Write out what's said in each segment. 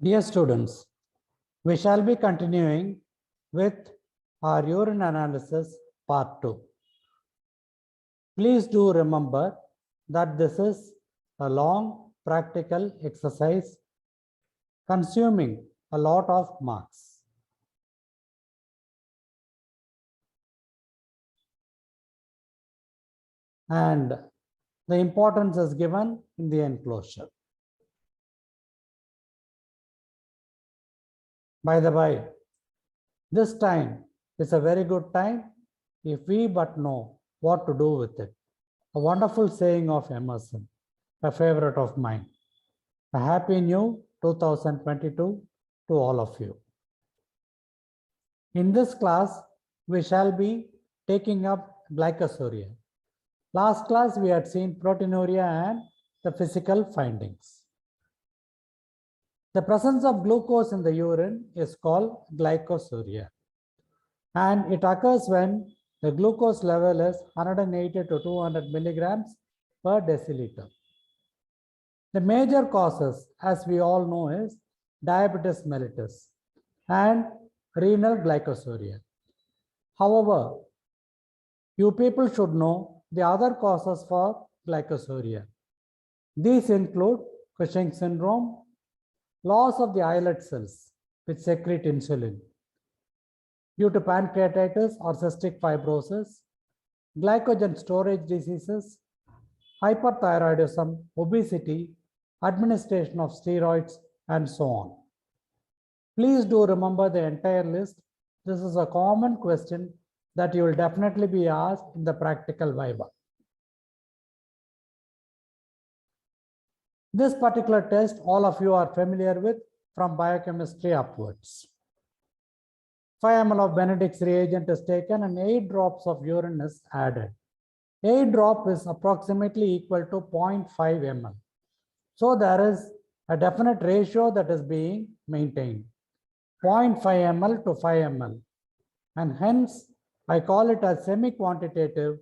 Dear students, we shall be continuing with our urine analysis part 2. Please do remember that this is a long practical exercise consuming a lot of marks. And the importance is given in the enclosure. By the way, this time is a very good time if we but know what to do with it. A wonderful saying of Emerson, a favorite of mine. A happy new 2022 to all of you. In this class, we shall be taking up glycosuria. Last class, we had seen proteinuria and the physical findings. The presence of glucose in the urine is called glycosuria, and it occurs when the glucose level is 180 to 200 milligrams per deciliter. The major causes, as we all know, is diabetes mellitus and renal glycosuria. However, you people should know the other causes for glycosuria. These include Cushing syndrome, loss of the islet cells which secrete insulin due to pancreatitis or cystic fibrosis, glycogen storage diseases, hyperthyroidism, obesity, administration of steroids, and so on. Please do remember the entire list. This is a common question that you will definitely be asked in the practical viva. This particular test, all of you are familiar with from biochemistry upwards. 5 ml of Benedict's reagent is taken and 8 drops of urine is added. 8 drop is approximately equal to 0.5 ml. So there is a definite ratio that is being maintained, 0.5 ml to 5 ml. And hence, I call it as semi-quantitative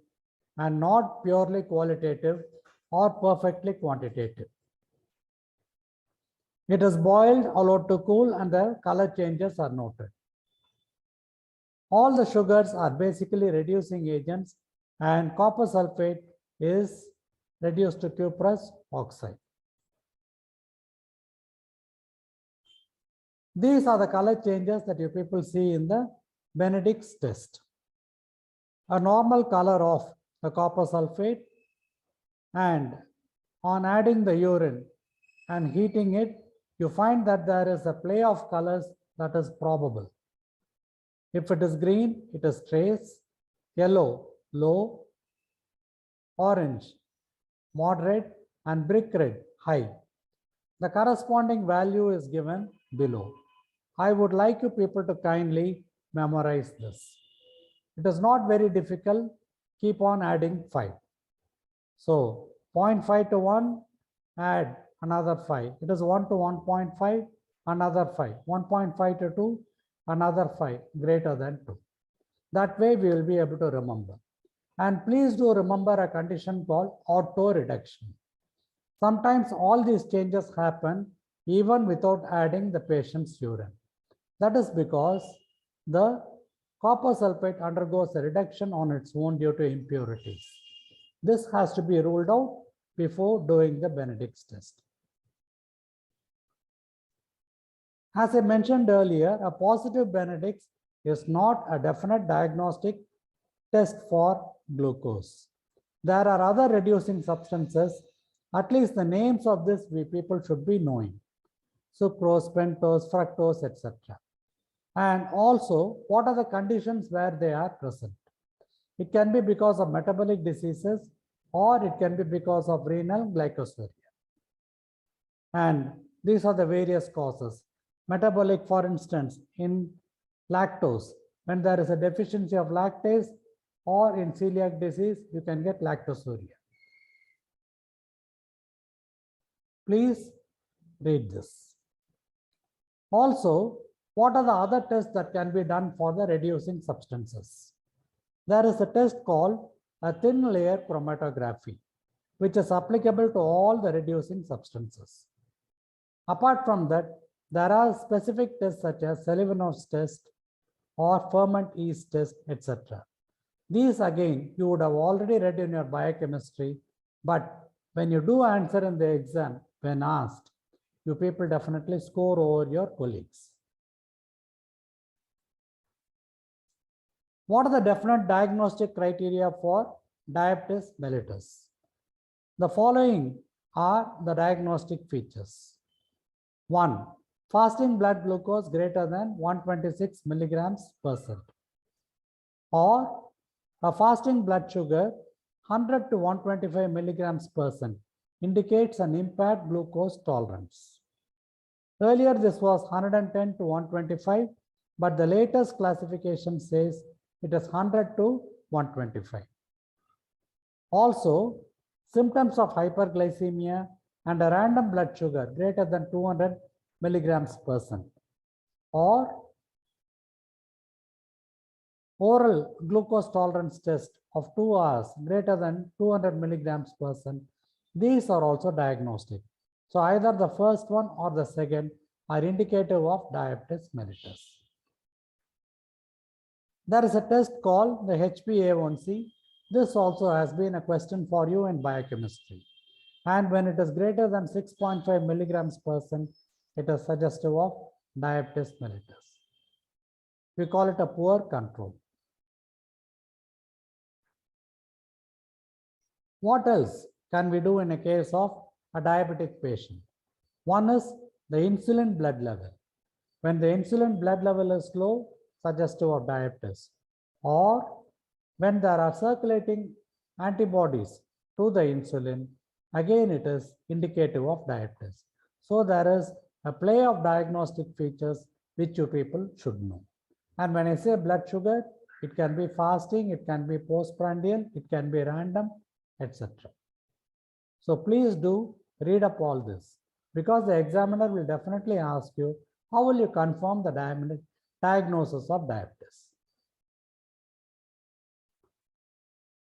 and not purely qualitative or perfectly quantitative. It is boiled, allowed to cool, and the color changes are noted. All the sugars are basically reducing agents, and copper sulfate is reduced to cuprous oxide. These are the color changes that you people see in the Benedict's test. A normal color of the copper sulfate, and on adding the urine and heating it, you find that there is a play of colors that is probable. If it is green, it is trace, yellow, low, orange, moderate, and brick red, high. The corresponding value is given below. I would like you people to kindly memorize this. It is not very difficult. Keep on adding 5. So 0.5 to 1, add another 5. It is 1 to 1.5, another 5. 1.5 to 2, another 5 greater than 2. That way we will be able to remember. And please do remember a condition called auto reduction. Sometimes all these changes happen even without adding the patient's urine. That is because the copper sulfate undergoes a reduction on its own due to impurities. This has to be ruled out before doing the Benedict's test. As I mentioned earlier, a positive Benedict's is not a definite diagnostic test for glucose. There are other reducing substances. At least the names of this we people should be knowing. Sucrose, pentose, fructose, etc. And also, what are the conditions where they are present? It can be because of metabolic diseases, or it can be because of renal glycosuria. And these are the various causes. Metabolic, for instance, in lactose, when there is a deficiency of lactase, or in celiac disease, you can get lactosuria. Please read this. Also, what are the other tests that can be done for the reducing substances? There is a test called a thin layer chromatography, which is applicable to all the reducing substances. Apart from that, There are specific tests such as Selivanov's test or ferment yeast test, etc. These again, you would have already read in your biochemistry, but when you do answer in the exam, when asked, you people definitely score over your colleagues. What are the definite diagnostic criteria for diabetes mellitus? The following are the diagnostic features. 1. Fasting blood glucose greater than 126 milligrams per cent, or a fasting blood sugar 100 to 125 milligrams per cent indicates an impaired glucose tolerance. Earlier, this was 110 to 125, but the latest classification says it is 100 to 125. Also, symptoms of hyperglycemia and a random blood sugar greater than 200 milligrams per cent, or oral glucose tolerance test of 2 hours greater than 200 milligrams per cent. These are also diagnostic. So either the first one or the second are indicative of diabetes mellitus. There is a test called the HbA1c. This also has been a question for you in biochemistry. And when it is greater than 6.5 milligrams per cent, it is suggestive of diabetes mellitus. We call it a poor control. What else can we do in a case of a diabetic patient? One is the insulin blood level. When the insulin blood level is low, suggestive of diabetes, or when there are circulating antibodies to the insulin, again it is indicative of diabetes. So there is a play of diagnostic features which you people should know. And when I say blood sugar, it can be fasting, it can be postprandial, it can be random, etc. So please do read up all this, because the examiner will definitely ask you, how will you confirm the diagnosis of diabetes?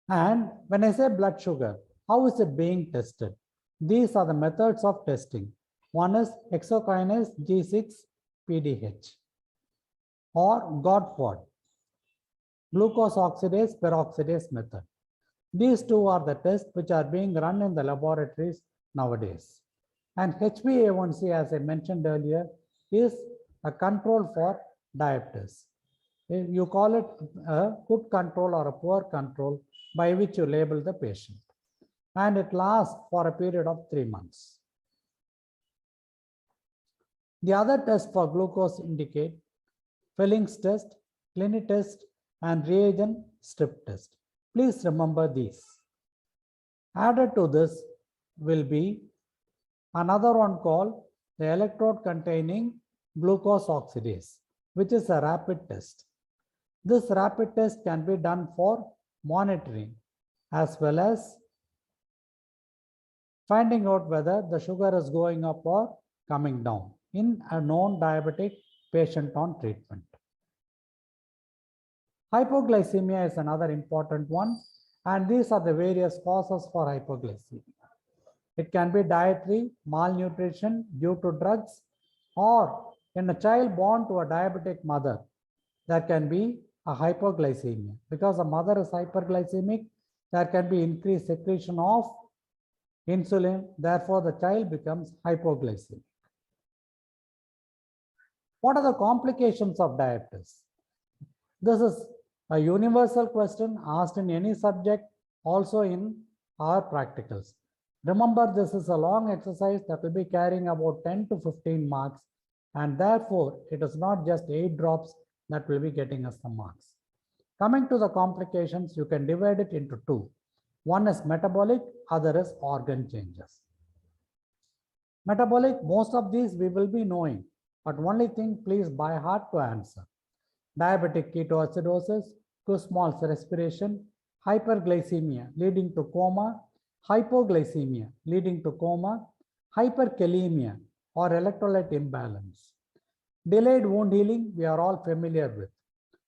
And when I say blood sugar, how is it being tested? These are the methods of testing. One is hexokinase G6-PDH or GODPOD, glucose oxidase peroxidase method. These two are the tests which are being run in the laboratories nowadays. And HbA1c, as I mentioned earlier, is a control for diabetes. You call it a good control or a poor control by which you label the patient. And it lasts for a period of 3 months. The other tests for glucose indicate Fillings test, Clini test, and reagent strip test. Please remember these. Added to this will be another one called the electrode containing glucose oxidase, which is a rapid test. This rapid test can be done for monitoring as well as finding out whether the sugar is going up or coming down in a non-diabetic patient on treatment. Hypoglycemia is another important one, and these are the various causes for hypoglycemia. It can be dietary, malnutrition due to drugs, or in a child born to a diabetic mother, there can be a hypoglycemia. Because the mother is hyperglycemic, there can be increased secretion of insulin, therefore the child becomes hypoglycemic. What are the complications of diabetes? This is a universal question asked in any subject, also in our practicals. Remember, this is a long exercise that will be carrying about 10 to 15 marks, and therefore it is not just 8 drops that will be getting us the marks. Coming to the complications, you can divide it into two. One is metabolic, other is organ changes. Metabolic, most of these we will be knowing, but only thing please by heart to answer. Diabetic ketoacidosis, Kussmaul's respiration, hyperglycemia leading to coma, hypoglycemia leading to coma, hyperkalemia or electrolyte imbalance. Delayed wound healing, we are all familiar with.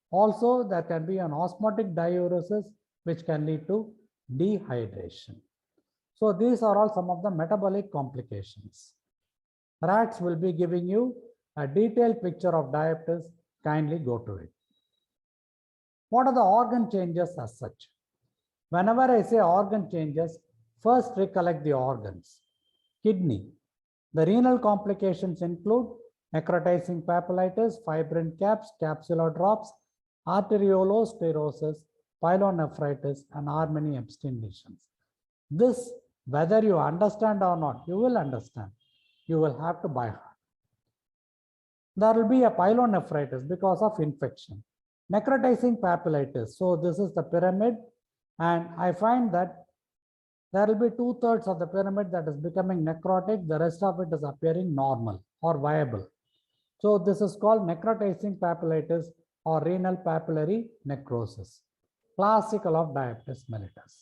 Also, there can be an osmotic diuresis which can lead to dehydration. So these are all some of the metabolic complications. R.A.T.S will be giving you a detailed picture of diabetes, kindly go to it. What are the organ changes as such? Whenever I say organ changes, first recollect the organs. Kidney. The renal complications include necrotizing papillitis, fibrin caps, capsular drops, arteriolosclerosis, pyelonephritis, and R.A.T.S lesions. This, whether you understand or not, you will understand. You will have to by heart. There will be a pyelonephritis because of infection. Necrotizing papillitis. So this is the pyramid, and I find that there will be 2/3 of the pyramid that is becoming necrotic. The rest of it is appearing normal or viable. So this is called necrotizing papillitis or renal papillary necrosis, classical of diabetes mellitus.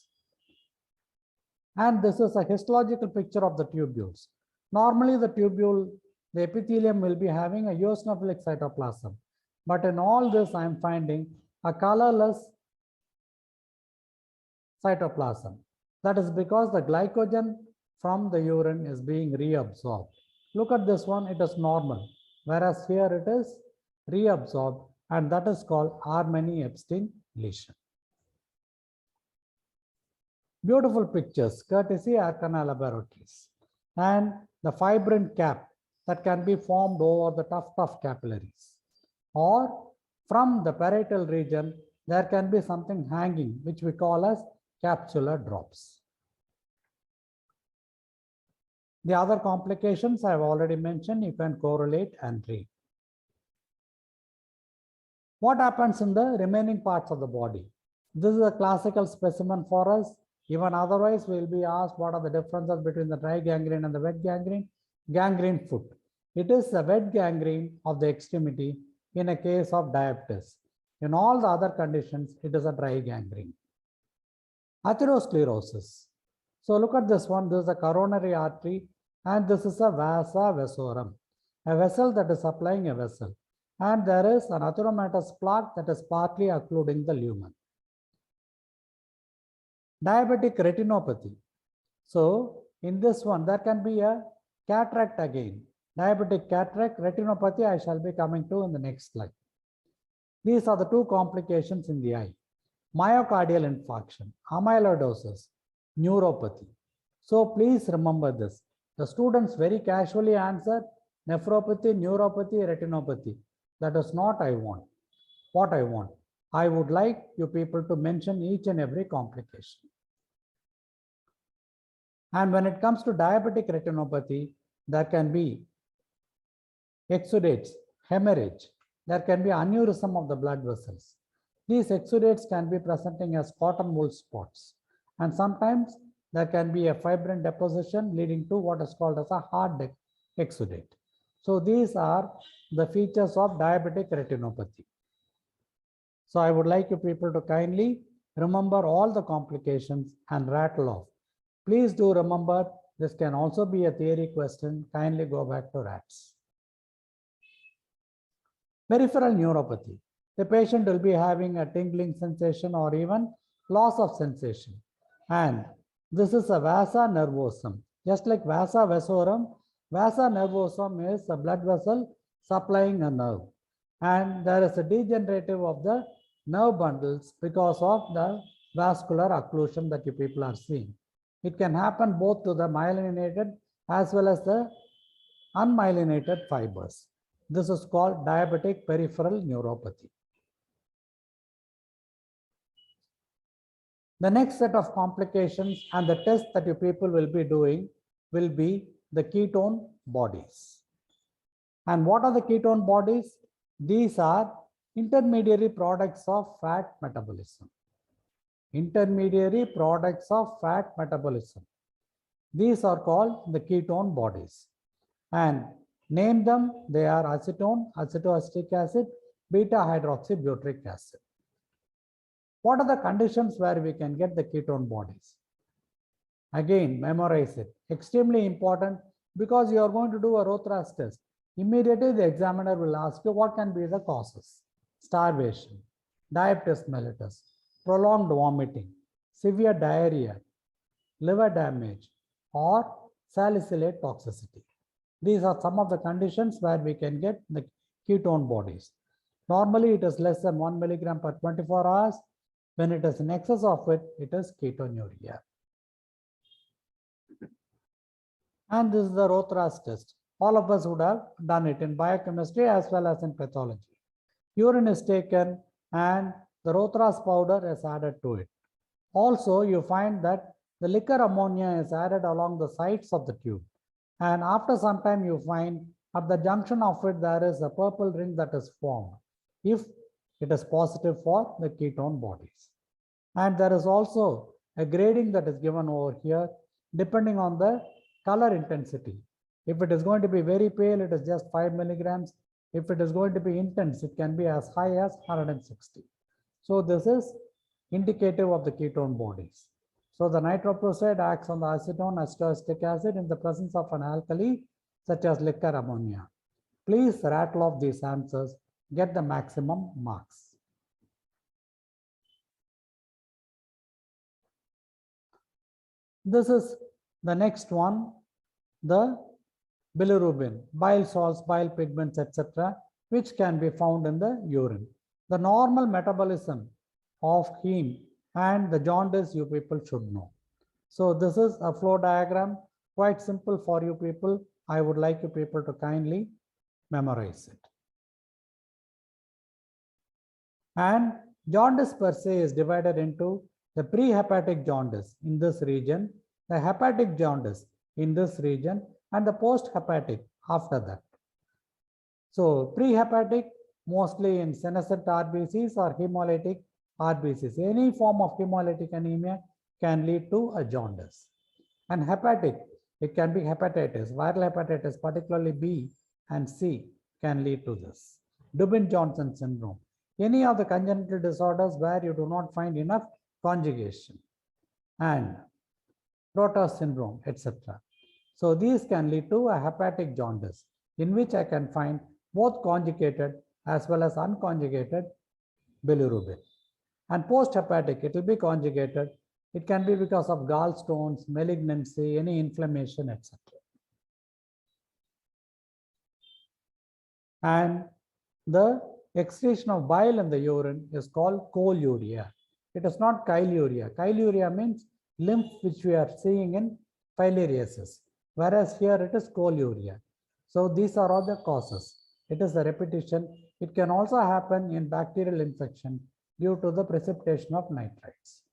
And this is a histological picture of the tubules. Normally the tubule, the epithelium will be having a eosinophilic cytoplasm. But in all this, I am finding a colorless cytoplasm. That is because the glycogen from the urine is being reabsorbed. Look at this one, it is normal, whereas here it is reabsorbed, and that is called R.A.T.S lesion. Beautiful pictures, courtesy Arcana Laboratories. And the fibrin cap that can be formed over the tuft of capillaries. Or from the parietal region, there can be something hanging, which we call as capsular drops. The other complications I have already mentioned, you can correlate and read. What happens in the remaining parts of the body? This is a classical specimen for us. Even otherwise, we will be asked what are the differences between the dry gangrene and the wet gangrene. Gangrene foot. It is the wet gangrene of the extremity in a case of diabetes. In all the other conditions, it is a dry gangrene. Atherosclerosis. So look at this one. This is a coronary artery, and this is a vasa vasorum, a vessel that is supplying a vessel. And there is an atheromatous plaque that is partly occluding the lumen. Diabetic retinopathy. So in this one, there can be a cataract again. Diabetic cataract, retinopathy, I shall be coming to in the next slide. These are the two complications in the eye. Myocardial infarction, amyloidosis, neuropathy. So please remember this. The students very casually answer nephropathy, neuropathy, retinopathy. That is not what I want. I would like you people to mention each and every complication. And when it comes to diabetic retinopathy, there can be exudates, hemorrhage. There can be aneurysm of the blood vessels. These exudates can be presenting as cotton wool spots. And sometimes there can be a fibrin deposition leading to what is called as a hard exudate. So these are the features of diabetic retinopathy. So I would like you people to kindly remember all the complications and rattle off. Please do remember, this can also be a theory question. Kindly go back to R.A.T.S. Peripheral neuropathy. The patient will be having a tingling sensation or even loss of sensation. And this is a vasa nervosum. Just like vasa vasorum, vasa nervosum is a blood vessel supplying a nerve. And there is a degenerative of the nerve bundles because of the vascular occlusion that you people are seeing. It can happen both to the myelinated as well as the unmyelinated fibers. This is called diabetic peripheral neuropathy. The next set of complications and the test that you people will be doing will be the ketone bodies. And what are the ketone bodies? These are intermediary products of fat metabolism. Intermediary products of fat metabolism. These are called the ketone bodies. And name them, they are acetone, acetoacetic acid, beta hydroxybutyric acid. What are the conditions where we can get the ketone bodies? Again, memorize it. Extremely important because you are going to do a R.A.T.S test. Immediately the examiner will ask you what can be the causes. Starvation, diabetes mellitus, prolonged vomiting, severe diarrhea, liver damage, or salicylate toxicity. These are some of the conditions where we can get the ketone bodies. Normally, it is less than 1 milligram per 24 hours. When it is in excess of it, it is ketonuria. And this is the R.A.T.S test. All of us would have done it in biochemistry as well as in pathology. Urine is taken and the R.A.T.S powder is added to it. Also, you find that the liquor ammonia is added along the sides of the tube. And after some time, you find at the junction of it, there is a purple ring that is formed if it is positive for the ketone bodies. And there is also a grading that is given over here depending on the color intensity. If it is going to be very pale, it is just 5 milligrams. If it is going to be intense, it can be as high as 160. So this is indicative of the ketone bodies. So the nitroprusside acts on the acetone acetic acid in the presence of an alkali such as liquor ammonia. Please rattle off these answers, get the maximum marks. This is the next one, the bilirubin, bile salts, bile pigments, etc., which can be found in the urine. The normal metabolism of heme and the jaundice you people should know. So this is a flow diagram, quite simple for you people. I would like you people to kindly memorize it. And jaundice per se is divided into the prehepatic jaundice in this region, the hepatic jaundice in this region, and the post-hepatic after that. So prehepatic mostly in senescent RBCs or hemolytic RBCs. Any form of hemolytic anemia can lead to a jaundice. And hepatic, it can be hepatitis, viral hepatitis, particularly B and C can lead to this. Dubin-Johnson syndrome. Any of the congenital disorders where you do not find enough conjugation, and R.A.T.S syndrome, etc. So these can lead to a hepatic jaundice in which I can find both conjugated as well as unconjugated bilirubin. And post-hepatic, it will be conjugated. It can be because of gallstones, malignancy, any inflammation, etc. And the excretion of bile in the urine is called choluria. It is not chyluria. Chyluria means lymph, which we are seeing in filariasis, whereas here it is choluria. So these are all the causes. It is the repetition. It can also happen in bacterial infection due to the precipitation of nitrites.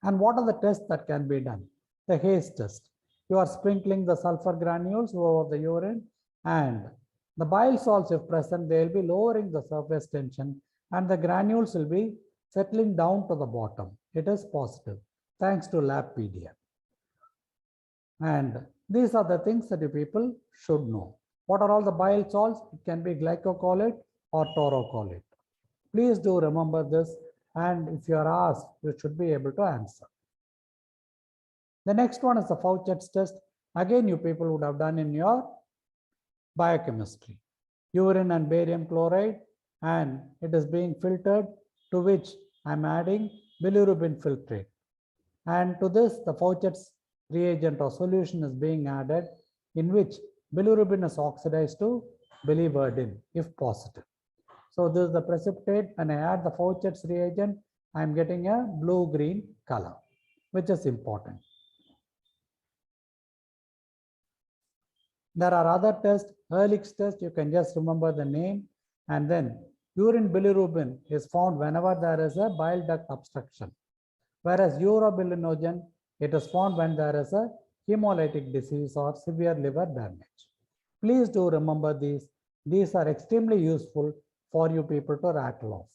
And what are the tests that can be done? The Hayes test. You are sprinkling the sulfur granules over the urine, and the bile salts, if present, they will be lowering the surface tension and the granules will be settling down to the bottom. It is positive, thanks to Labpedia. And these are the things that you people should know. What are all the bile salts? It can be glycocolate or taurocolate. Please do remember this, and if you are asked, you should be able to answer. The next one is the Fauchett's test. Again, you people would have done in your biochemistry. Urine and barium chloride, and it is being filtered, to which I am adding bilirubin filtrate. And to this, the Fauchett's reagent or solution is being added, in which bilirubin is oxidized to biliverdin if positive. So this is the precipitate. When I add the Fauchett's reagent, I am getting a blue-green color, which is important. There are other tests. Ehrlich's test, you can just remember the name. And then urine bilirubin is found whenever there is a bile duct obstruction. Whereas urobilinogen, it is found when there is a hemolytic disease or severe liver damage. Please do remember these. These are extremely useful for you people to rattle off.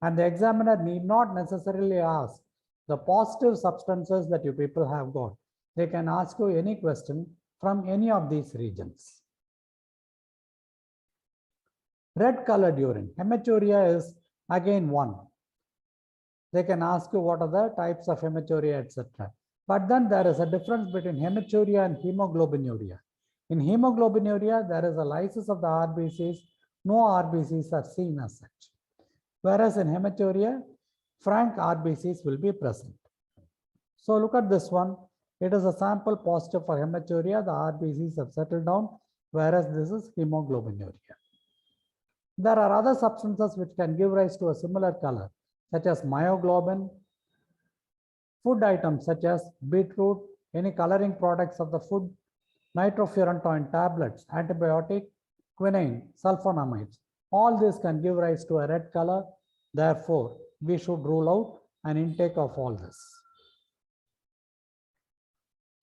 And the examiner need not necessarily ask the positive substances that you people have got. They can ask you any question from any of these regions. Red colored urine. Hematuria is again one. They can ask you what are the types of hematuria, etc. But then there is a difference between hematuria and hemoglobinuria. In hemoglobinuria, there is a lysis of the RBCs. No RBCs are seen as such. Whereas in hematuria, frank RBCs will be present. So look at this one. It is a sample positive for hematuria. The RBCs have settled down, whereas this is hemoglobinuria. There are other substances which can give rise to a similar color, such as myoglobin, food items such as beetroot, any coloring products of the food, nitrofurantoin tablets, antibiotic, quinine, sulfonamides. All this can give rise to a red color. Therefore, we should rule out an intake of all this.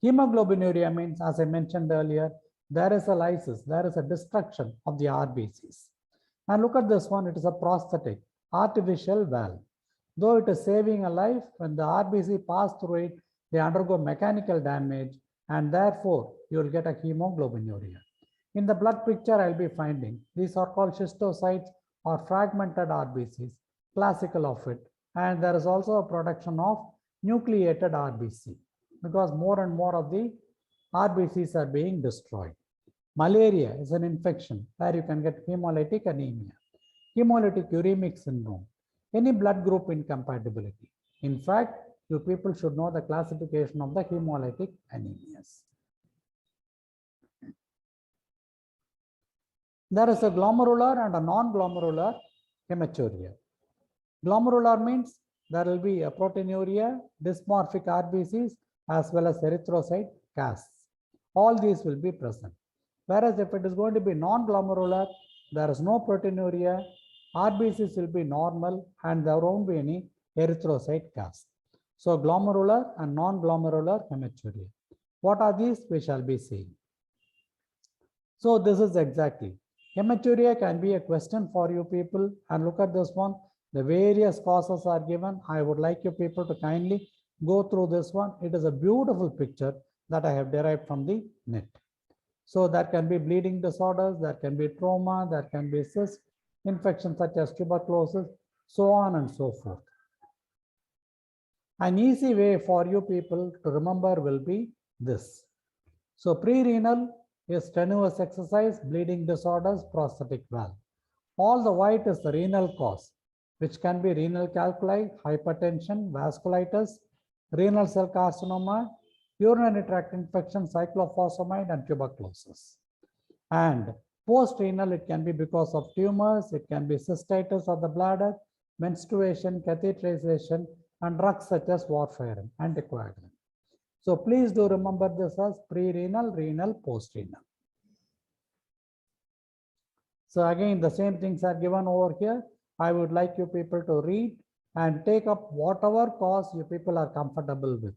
Hemoglobinuria means, as I mentioned earlier, there is a lysis, there is a destruction of the RBCs. And look at this one, it is a prosthetic, artificial valve. Though it is saving a life, when the RBC pass through it, they undergo mechanical damage, and therefore you will get a hemoglobinuria. In the blood picture, I'll be finding these are called schistocytes or fragmented RBCs, classical of it. And there is also a production of nucleated RBC because more and more of the RBCs are being destroyed. Malaria is an infection where you can get hemolytic anemia, hemolytic uremic syndrome, any blood group incompatibility. In fact, you people should know the classification of the hemolytic anemias. There is a glomerular and a non-glomerular hematuria. Glomerular means there will be a proteinuria, dysmorphic RBCs, as well as erythrocyte casts. All these will be present. Whereas if it is going to be non-glomerular, there is no proteinuria, RBCs will be normal, and there won't be any erythrocyte cast. So glomerular and non-glomerular hematuria. What are these? We shall be seeing. So this is exactly. Hematuria can be a question for you people, and look at this one. The various causes are given. I would like you people to kindly go through this one. It is a beautiful picture that I have derived from the net. So there can be bleeding disorders, there can be trauma, there can be cyst, infections such as tuberculosis, so on and so forth. An easy way for you people to remember will be this. So pre-renal is strenuous exercise, bleeding disorders, prosthetic valve. All the white is the renal cause, which can be renal calculi, hypertension, vasculitis, renal cell carcinoma, urinary tract infection, cyclophosphamide, and tuberculosis. And post-renal, it can be because of tumors, it can be cystitis of the bladder, menstruation, catheterization, and drugs such as warfarin, anticoagulant. So please do remember this as pre-renal, renal, post-renal. So again, the same things are given over here. I would like you people to read and take up whatever cause you people are comfortable with.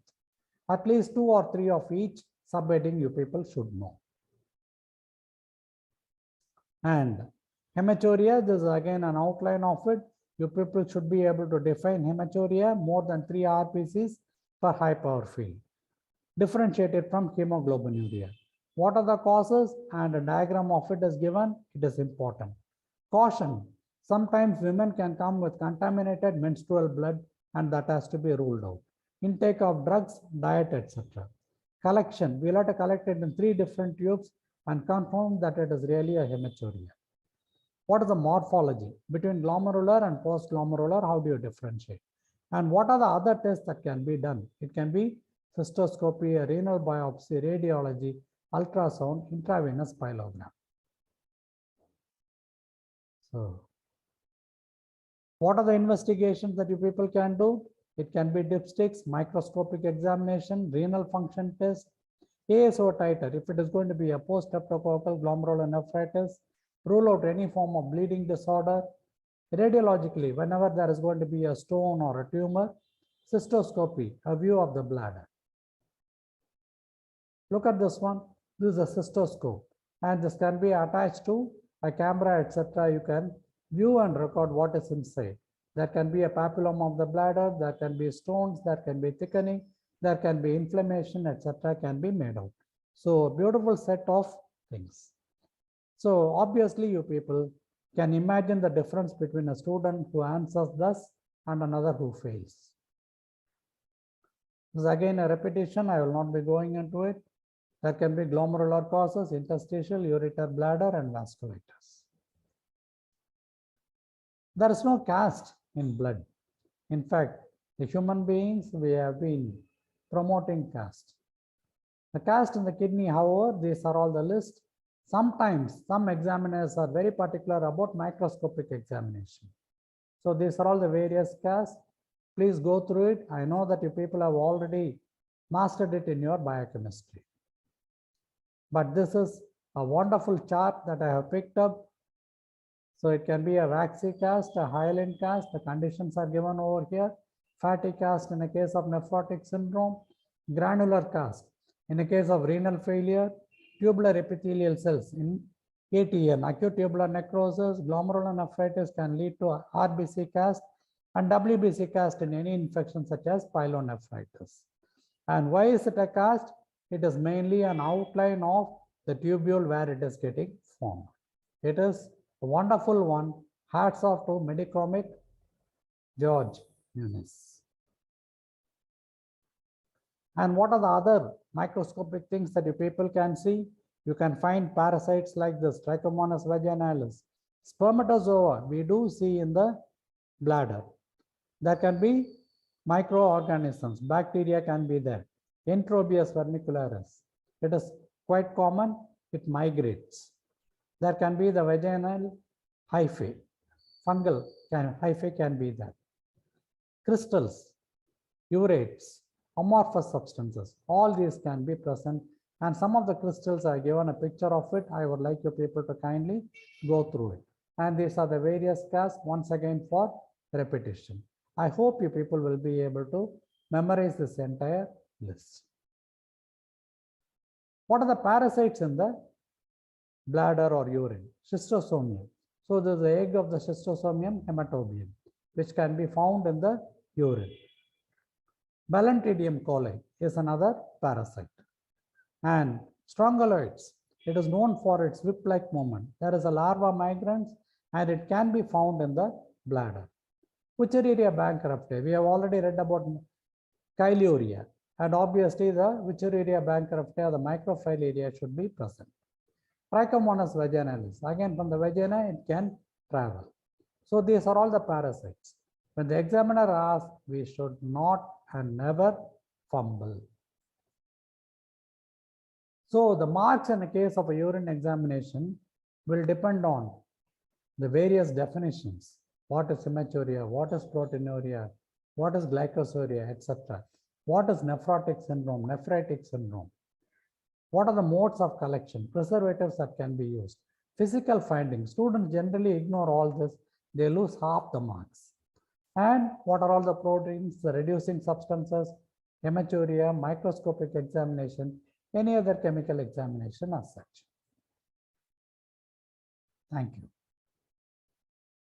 At least 2 or 3 of each subheading you people should know. And hematuria, this is again an outline of it. You people should be able to define hematuria more than 3 RBCs per high power field. Differentiated from hemoglobinuria. What are the causes? And a diagram of it is given. It is important. Caution. Sometimes women can come with contaminated menstrual blood, and that has to be ruled out. Intake of drugs, diet, etc. Collection. We'll have to collect it in 3 different tubes and confirm that it is really a hematuria. What is the morphology? Between glomerular and post-glomerular, how do you differentiate? And what are the other tests that can be done? It can be cystoscopy, a renal biopsy, radiology, ultrasound, intravenous pyelogram. So, what are the investigations that you people can do? It can be dipsticks, microscopic examination, renal function test, ASO titer. If it is going to be a post-streptococcal glomerulonephritis, rule out any form of bleeding disorder. Radiologically, whenever there is going to be a stone or a tumor, cystoscopy, a view of the bladder. Look at this one. This is a cystoscope, and this can be attached to a camera, etc. You can view and record what is inside. There can be a papilloma of the bladder, there can be stones, there can be thickening, there can be inflammation, etc. can be made out. So, a beautiful set of things. So, obviously, you people can imagine the difference between a student who answers thus and another who fails. This is again a repetition. I will not be going into it. There can be glomerular causes, interstitial, ureter, bladder, and vasculitis. There is no caste in blood. In fact, the human beings, we have been promoting caste. The cast in the kidney, however, these are all the list. Sometimes some examiners are very particular about microscopic examination. So these are all the various casts. Please go through it. I know that you people have already mastered it in your biochemistry. But this is a wonderful chart that I have picked up. So it can be a waxy cast, a hyaline cast. The conditions are given over here. Fatty cast in the case of nephrotic syndrome. Granular cast in the case of renal failure. Tubular epithelial cells in ATN, acute tubular necrosis. Glomerular nephritis can lead to RBC cast and WBC cast in any infection such as pyelonephritis. And why is it a cast? It is mainly an outline of the tubule where it is getting formed. It is a wonderful one. Hats off to Medicomic George Muniz. And what are the other microscopic things that you people can see? You can find parasites like this, Trichomonas vaginalis. Spermatozoa, we do see in the bladder. There can be microorganisms, bacteria can be there. Enterobius vermicularis, it is quite common, it migrates. There can be the vaginal hyphae, fungal hyphae can be there. Crystals, urates, amorphous substances, all these can be present. And some of the crystals I given a picture of it. I would like you people to kindly go through it. And these are the various casts once again for repetition. I hope you people will be able to memorize this entire list. What are the parasites in the bladder or urine? Schistosomium. So there is the egg of the Schistosomium hematobium, which can be found in the urine. Balantidium coli is another parasite. And strongyloids, it is known for its whip-like movement. There is a larva migrans and it can be found in the bladder. Wuchereria bankruptae, we have already read about chyluria, and obviously the Wuchereria bankruptae, the microfilaria should be present. Trichomonas vaginalis, again from the vagina it can travel. So these are all the parasites. When the examiner asks, we should not and never fumble. So the marks in the case of a urine examination will depend on the various definitions. What is hematuria? What is proteinuria? What is glycosuria, etc. What is nephrotic syndrome, nephritic syndrome? What are the modes of collection? Preservatives that can be used. Physical findings. Students generally ignore all this. They lose half the marks. And what are all the proteins, the reducing substances, hematuria, microscopic examination, any other chemical examination as such. Thank you.